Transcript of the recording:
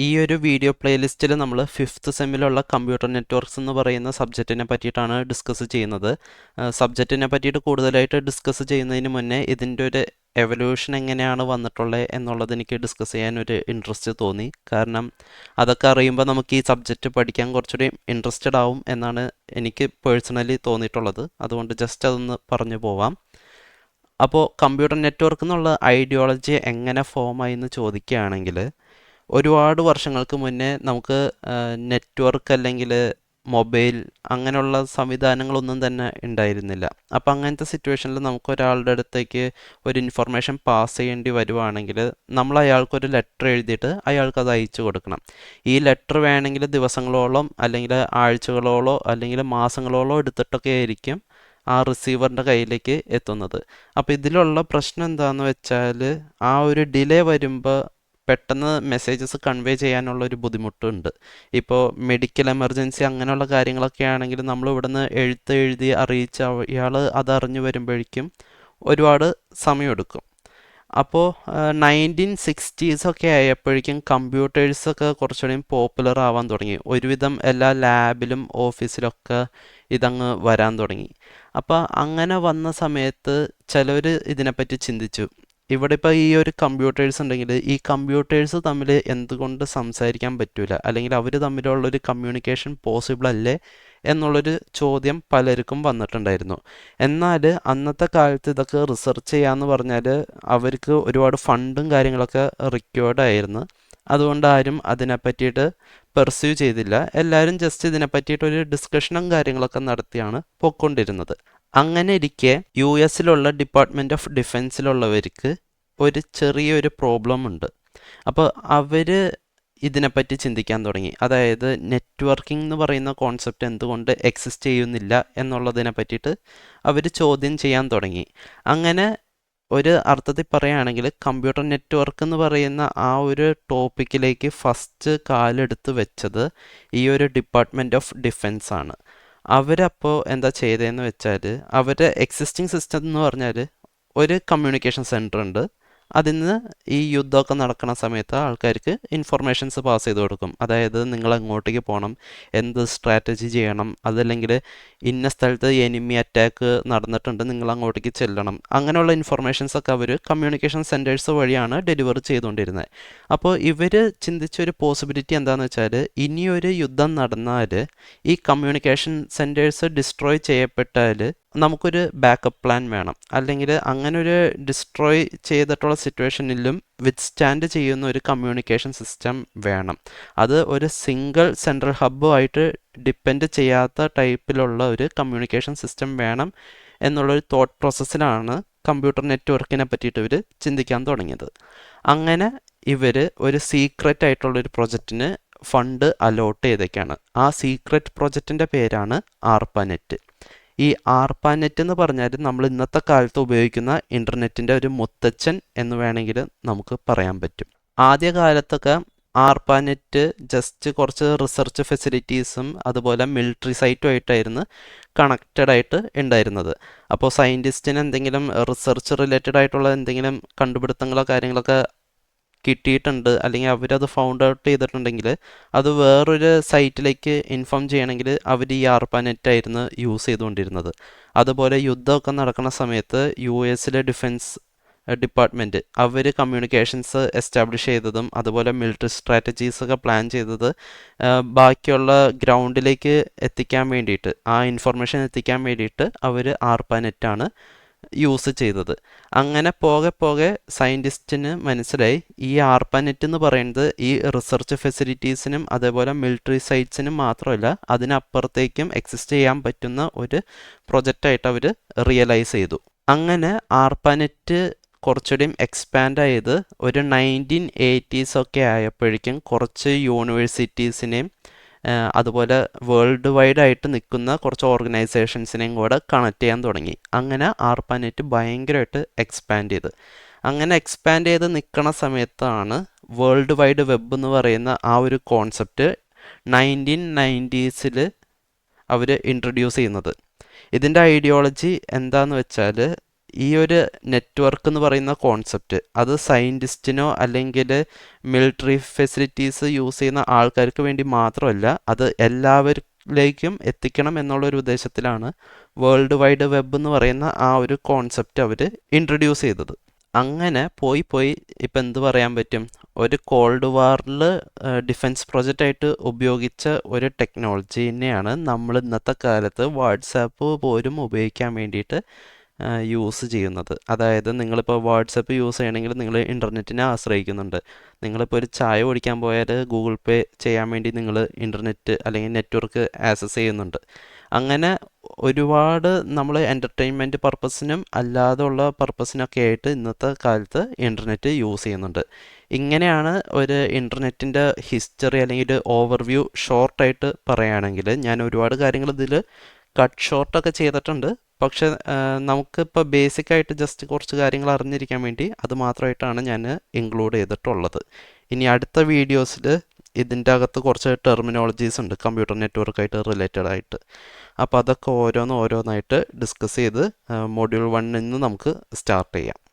ഈ ഒരു വീഡിയോ പ്ലേലിസ്റ്റിൽ നമ്മൾ ഫിഫ്ത്ത് സെമ്മിലുള്ള കമ്പ്യൂട്ടർ നെറ്റ്വർക്ക്സ് എന്ന് പറയുന്ന സബ്ജക്റ്റിനെ പറ്റിയിട്ടാണ് ഡിസ്കസ് ചെയ്യുന്നത്. സബ്ജക്റ്റിനെ പറ്റിയിട്ട് കൂടുതലായിട്ട് ഡിസ്കസ് ചെയ്യുന്നതിന് മുന്നേ ഇതിൻ്റെ ഒരു എവല്യൂഷൻ എങ്ങനെയാണ് വന്നിട്ടുള്ളത് എന്നുള്ളത് എനിക്ക് ഡിസ്കസ് ചെയ്യാൻ ഒരു ഇൻട്രസ്റ്റ് തോന്നി. കാരണം അതൊക്കെ അറിയുമ്പോൾ നമുക്ക് ഈ സബ്ജക്റ്റ് പഠിക്കാൻ കുറച്ചുകൂടി ഇൻട്രസ്റ്റഡ് ആവും എന്നാണ് എനിക്ക് പേഴ്സണലി തോന്നിയിട്ടുള്ളത്. അതുകൊണ്ട് ജസ്റ്റ് അതൊന്ന് പറഞ്ഞു പോവാം. അപ്പോൾ കമ്പ്യൂട്ടർ നെറ്റ്വർക്ക് എന്നുള്ള ഐഡിയോളജി എങ്ങനെ ഫോമായി എന്ന് ചോദിക്കുകയാണെങ്കിൽ, ഒരുപാട് വർഷങ്ങൾക്ക് മുന്നേ നമുക്ക് നെറ്റ്വർക്ക് അല്ലെങ്കിൽ മൊബൈൽ അങ്ങനെയുള്ള സംവിധാനങ്ങളൊന്നും തന്നെ ഉണ്ടായിരുന്നില്ല. അപ്പോൾ അങ്ങനത്തെ സിറ്റുവേഷനിൽ നമുക്ക് ഒരാളുടെ അടുത്തേക്ക് ഒരു ഇൻഫർമേഷൻ പാസ് ചെയ്യേണ്ടി വരുവാണെങ്കിൽ നമ്മൾ അയാൾക്കൊരു ലെറ്റർ എഴുതിയിട്ട് അയാൾക്ക് അത് അയച്ചു കൊടുക്കണം. ഈ ലെറ്റർ വേണമെങ്കിൽ ദിവസങ്ങളോളം അല്ലെങ്കിൽ ആഴ്ചകളോളോ അല്ലെങ്കിൽ മാസങ്ങളോളോ എടുത്തിട്ടൊക്കെ ആയിരിക്കും ആ റിസീവറിൻ്റെ കയ്യിലേക്ക് എത്തുന്നത്. അപ്പോൾ ഇതിലുള്ള പ്രശ്നം എന്താണെന്ന് വെച്ചാൽ, ആ ഒരു ഡിലേ വരുമ്പോൾ പെട്ടെന്ന് മെസ്സേജസ് കൺവേ ചെയ്യാനുള്ള ഒരു ബുദ്ധിമുട്ടുണ്ട്. ഇപ്പോൾ മെഡിക്കൽ എമർജൻസി അങ്ങനെയുള്ള കാര്യങ്ങളൊക്കെ ആണെങ്കിൽ നമ്മൾ ഇവിടുന്ന് എഴുതി അറിയിച്ച് ഇയാൾ അതറിഞ്ഞു വരുമ്പോഴേക്കും ഒരുപാട് സമയമെടുക്കും. അപ്പോൾ 1960s ഒക്കെ ആയപ്പോഴേക്കും കമ്പ്യൂട്ടേഴ്സൊക്കെ കുറച്ചുകൂടി പോപ്പുലർ ആവാൻ തുടങ്ങി. ഒരുവിധം എല്ലാ ലാബിലും ഓഫീസിലൊക്കെ ഇതങ്ങ് വരാൻ തുടങ്ങി. അപ്പോൾ അങ്ങനെ വന്ന സമയത്ത് ചിലവർ ഇതിനെപ്പറ്റി ചിന്തിച്ചു, ഇവിടെ ഇപ്പോൾ ഈ ഒരു കമ്പ്യൂട്ടേഴ്സ് ഉണ്ടെങ്കിൽ ഈ കമ്പ്യൂട്ടേഴ്സ് തമ്മിൽ എന്തുകൊണ്ട് സംസാരിക്കാൻ പറ്റില്ല, അല്ലെങ്കിൽ അവർ തമ്മിലുള്ളൊരു കമ്മ്യൂണിക്കേഷൻ പോസിബിൾ അല്ലേ എന്നുള്ളൊരു ചോദ്യം പലർക്കും വന്നിട്ടുണ്ടായിരുന്നു. എന്നാൽ അന്നത്തെ കാലത്ത് ഇതൊക്കെ റിസർച്ച് ചെയ്യാന്ന് പറഞ്ഞാൽ അവർക്ക് ഒരുപാട് ഫണ്ടും കാര്യങ്ങളൊക്കെ റിക്വേർഡ് ആയിരുന്നു. അതുകൊണ്ട് ആരും അതിനെ പറ്റിയിട്ട് പെർസ്യൂ ചെയ്തില്ല. എല്ലാവരും ജസ്റ്റ് ഇതിനെ പറ്റിയിട്ടൊരു ഡിസ്കഷനും കാര്യങ്ങളൊക്കെ നടത്തിയാണ് പോയിക്കൊണ്ടിരുന്നത്. അങ്ങനെ ഇരിക്കെ US ഡിപ്പാർട്ട്മെൻറ്റ് ഓഫ് ഡിഫൻസിലുള്ളവർക്ക് ഒരു ചെറിയൊരു പ്രോബ്ലം ഉണ്ട്. അപ്പോൾ അവർ ഇതിനെപ്പറ്റി ചിന്തിക്കാൻ തുടങ്ങി. അതായത് നെറ്റ്വർക്കിംഗ് എന്ന് പറയുന്ന കോൺസെപ്റ്റ് എന്തുകൊണ്ട് എക്സിസ്റ്റ് ചെയ്യുന്നില്ല എന്നുള്ളതിനെ പറ്റിയിട്ട് അവർ ചോദ്യം ചെയ്യാൻ തുടങ്ങി. അങ്ങനെ ഒരു അർത്ഥത്തിൽ പറയുകയാണെങ്കിൽ കമ്പ്യൂട്ടർ നെറ്റ്വർക്ക് എന്ന് പറയുന്ന ആ ഒരു ടോപ്പിക്കിലേക്ക് ഫസ്റ്റ് കാലെടുത്ത് വെച്ചത് ഈ ഒരു ഡിപ്പാർട്ട്മെൻറ്റ് ഓഫ് ഡിഫൻസ് ആണ്. അവരപ്പോൾ എന്താ ചെയ്തതെന്ന് വെച്ചാൽ, അവരുടെ എക്സിസ്റ്റിംഗ് സിസ്റ്റം എന്ന് പറഞ്ഞാൽ ഒരു കമ്മ്യൂണിക്കേഷൻ സെൻറ്റർ ഉണ്ട്. അതിൽ നിന്ന് ഈ യുദ്ധമൊക്കെ നടക്കുന്ന സമയത്ത് ആൾക്കാർക്ക് ഇൻഫർമേഷൻസ് പാസ് ചെയ്ത് കൊടുക്കും. അതായത് നിങ്ങൾ അങ്ങോട്ടേക്ക് പോകണം, എന്ത് സ്ട്രാറ്റജി ചെയ്യണം, അതല്ലെങ്കിൽ ഇന്ന സ്ഥലത്ത് എനിമി അറ്റാക്ക് നടന്നിട്ടുണ്ട്, നിങ്ങൾ അങ്ങോട്ടേക്ക് ചെല്ലണം, അങ്ങനെയുള്ള ഇൻഫർമേഷൻസൊക്കെ അവർ കമ്മ്യൂണിക്കേഷൻ സെൻറ്റേഴ്സ് വഴിയാണ് ഡെലിവർ ചെയ്തുകൊണ്ടിരുന്നത്. അപ്പോൾ ഇവർ ചിന്തിച്ചൊരു പോസിബിലിറ്റി എന്താണെന്ന് വെച്ചാൽ, ഇനിയൊരു യുദ്ധം നടന്നാൽ ഈ കമ്മ്യൂണിക്കേഷൻ സെൻറ്റേഴ്സ് ഡിസ്ട്രോയ് ചെയ്യപ്പെട്ടാൽ നമുക്കൊരു ബാക്കപ്പ് പ്ലാൻ വേണം, അല്ലെങ്കിൽ അങ്ങനെ ഒരു ഡിസ്ട്രോയ് ചെയ്തിട്ടുള്ള സിറ്റുവേഷനിലും വിത്ത്സ്റ്റാൻഡ് ചെയ്യുന്ന ഒരു കമ്മ്യൂണിക്കേഷൻ സിസ്റ്റം വേണം. അത് ഒരു സിംഗിൾ സെൻട്രൽ ഹബ്ബുമായിട്ട് ഡിപ്പെൻഡ് ചെയ്യാത്ത ടൈപ്പിലുള്ള ഒരു കമ്മ്യൂണിക്കേഷൻ സിസ്റ്റം വേണം എന്നുള്ളൊരു തോട്ട് പ്രോസസ്സിലാണ് കമ്പ്യൂട്ടർ നെറ്റ്വർക്കിനെ പറ്റിയിട്ട് ഇവർ ചിന്തിക്കാൻ തുടങ്ങിയത്. അങ്ങനെ ഇവർ ഒരു സീക്രറ്റ് ആയിട്ടുള്ളൊരു പ്രൊജക്റ്റിന് ഫണ്ട് അലോട്ട് ചെയ്തേക്കാണ്. ആ സീക്രറ്റ് പ്രൊജക്റ്റിൻ്റെ പേരാണ് ആർപ്പാനെറ്റ്. ഈ ആർപ്പാനെറ്റ് എന്ന് പറഞ്ഞാൽ നമ്മൾ ഇന്നത്തെ കാലത്ത് ഉപയോഗിക്കുന്ന ഇൻ്റർനെറ്റിൻ്റെ ഒരു മുത്തച്ഛൻ എന്ന് വേണമെങ്കിൽ നമുക്ക് പറയാൻ പറ്റും. ആദ്യ കാലത്തൊക്കെ ആർപ്പാനെറ്റ് ജസ്റ്റ് കുറച്ച് റിസർച്ച് ഫെസിലിറ്റീസും അതുപോലെ മിലിറ്ററി സൈറ്റുമായിട്ടായിരുന്നു കണക്റ്റഡ് ആയിട്ട് ഉണ്ടായിരുന്നത്. അപ്പോൾ സയൻറ്റിസ്റ്റിന് എന്തെങ്കിലും റിസർച്ച് റിലേറ്റഡ് ആയിട്ടുള്ള എന്തെങ്കിലും കണ്ടുപിടുത്തങ്ങളോ കാര്യങ്ങളൊക്കെ കിട്ടിയിട്ടുണ്ട്, അല്ലെങ്കിൽ അവരത് ഫൗണ്ട് ഔട്ട് ചെയ്തിട്ടുണ്ടെങ്കിൽ അത് വേറൊരു സൈറ്റിലേക്ക് ഇൻഫോം ചെയ്യണമെങ്കിൽ അവർ ഈ ആർപ്പാനെറ്റ് ആയിരുന്നു യൂസ് ചെയ്തുകൊണ്ടിരുന്നത്. അതുപോലെ യുദ്ധമൊക്കെ നടക്കുന്ന സമയത്ത് US ഡിഫൻസ് ഡിപ്പാർട്ട്മെൻറ്റ് അവർ കമ്മ്യൂണിക്കേഷൻസ് എസ്റ്റാബ്ലിഷ് ചെയ്തതും അതുപോലെ മിലിറ്ററി സ്ട്രാറ്റജീസൊക്കെ പ്ലാൻ ചെയ്തത് ബാക്കിയുള്ള ഗ്രൗണ്ടിലേക്ക് എത്തിക്കാൻ വേണ്ടിയിട്ട്, ആ ഇൻഫർമേഷൻ എത്തിക്കാൻ വേണ്ടിയിട്ട് അവർ ആർപ്പാനെറ്റാണ് യൂസ് ചെയ്തത്. അങ്ങനെ പോകെ പോകെ സയൻറ്റിസ്റ്റിന് മനസ്സിലായി ഈ ആർപ്പാനെറ്റ് എന്ന് പറയുന്നത് ഈ റിസർച്ച് ഫെസിലിറ്റീസിനും അതേപോലെ മിലിറ്ററി സൈറ്റ്സിനും മാത്രമല്ല അതിനപ്പുറത്തേക്കും എക്സിസ്റ്റ് ചെയ്യാൻ പറ്റുന്ന ഒരു പ്രൊജക്റ്റായിട്ട് അവർ റിയലൈസ് ചെയ്തു. അങ്ങനെ ആർപ്പാനെറ്റ് കുറച്ചുകൂടിയും എക്സ്പാൻഡ് ആയത് ഒരു 1980s ഒക്കെ ആയപ്പോഴേക്കും കുറച്ച് യൂണിവേഴ്സിറ്റീസിനെയും അതുപോലെ വേൾഡ് വൈഡ് ആയിട്ട് നിൽക്കുന്ന കുറച്ച് ഓർഗനൈസേഷൻസിനെയും കൂടെ കണക്ട് ചെയ്യാൻ തുടങ്ങി. അങ്ങനെ ആർപ്പാനെറ്റ് ഭയങ്കരമായിട്ട് എക്സ്പാൻഡ് ചെയ്ത്. അങ്ങനെ എക്സ്പാൻഡ് ചെയ്ത് നിൽക്കുന്ന സമയത്താണ് വേൾഡ് വൈഡ് വെബ് എന്ന് പറയുന്ന ആ ഒരു കോൺസെപ്റ്റ് 1990s അവർ ഇൻട്രൊഡ്യൂസ് ചെയ്യുന്നത്. ഇതിൻ്റെ ഐഡിയോളജി എന്താണെന്ന് വെച്ചാൽ, ഈ ഒരു നെറ്റ്വർക്ക് എന്ന് പറയുന്ന കോൺസെപ്റ്റ് അത് സയൻറ്റിസ്റ്റിനോ അല്ലെങ്കിൽ മിലിറ്ററി ഫെസിലിറ്റീസ് യൂസ് ചെയ്യുന്ന ആൾക്കാർക്ക് വേണ്ടി മാത്രമല്ല, അത് എല്ലാവരിലേക്കും എത്തിക്കണം എന്നുള്ളൊരു ഉദ്ദേശത്തിലാണ് വേൾഡ് വൈഡ് വെബ് എന്ന് പറയുന്ന ആ ഒരു കോൺസെപ്റ്റ് അവർ ഇൻട്രൊഡ്യൂസ് ചെയ്തത്. അങ്ങനെ പോയി ഇപ്പം എന്ത് പറയാൻ പറ്റും, ഒരു കോൾഡ് വാറിൽ ഡിഫൻസ് പ്രൊജക്റ്റായിട്ട് ഉപയോഗിച്ച ഒരു ടെക്നോളജീനെയാണ് നമ്മൾ ഇന്നത്തെ കാലത്ത് വാട്സാപ്പ് പോലും ഉപയോഗിക്കാൻ വേണ്ടിയിട്ട് യൂസ് ചെയ്യുന്നത്. അതായത് നിങ്ങളിപ്പോൾ വാട്സപ്പ് യൂസ് ചെയ്യണമെങ്കിൽ നിങ്ങൾ ഇൻ്റർനെറ്റിനെ ആശ്രയിക്കുന്നുണ്ട്. നിങ്ങളിപ്പോൾ ഒരു ചായ കുടിക്കാൻ പോയാൽ ഗൂഗിൾ പേ ചെയ്യാൻ വേണ്ടി നിങ്ങൾ ഇൻ്റർനെറ്റ് അല്ലെങ്കിൽ നെറ്റ്വർക്ക് ആക്സസ് ചെയ്യുന്നുണ്ട്. അങ്ങനെ ഒരുപാട് നമ്മൾ എൻ്റർടൈൻമെൻറ്റ് പർപ്പസിനും അല്ലാതെയുള്ള പർപ്പസിനൊക്കെ ആയിട്ട് ഇന്നത്തെ കാലത്ത് ഇൻ്റർനെറ്റ് യൂസ് ചെയ്യുന്നുണ്ട്. ഇങ്ങനെയാണ് ഒരു ഇൻ്റർനെറ്റിൻ്റെ ഹിസ്റ്ററി അല്ലെങ്കിൽ ഒരു ഓവർവ്യൂ ഷോർട്ടായിട്ട് പറയുകയാണെങ്കിൽ. ഞാൻ ഒരുപാട് കാര്യങ്ങൾ ഇതിൽ കട്ട് ഷോർട്ടൊക്കെ ചെയ്തിട്ടുണ്ട്. പക്ഷെ നമുക്കിപ്പോൾ ബേസിക്കായിട്ട് ജസ്റ്റ് കുറച്ച് കാര്യങ്ങൾ അറിഞ്ഞിരിക്കാൻ വേണ്ടി അത് മാത്രമായിട്ടാണ് ഞാൻ ഇൻക്ലൂഡ് ചെയ്തിട്ടുള്ളത്. ഇനി അടുത്ത വീഡിയോസിൽ ഇതിൻ്റെ അകത്ത് കുറച്ച് ടെർമിനോളജീസ് ഉണ്ട് കമ്പ്യൂട്ടർ നെറ്റ്വർക്കായിട്ട് റിലേറ്റഡ് ആയിട്ട്. അപ്പോൾ അതൊക്കെ ഓരോന്നായിട്ട് ഡിസ്കസ് ചെയ്ത് മൊഡ്യൂൾ 1 നിന്ന് നമുക്ക് സ്റ്റാർട്ട് ചെയ്യാം.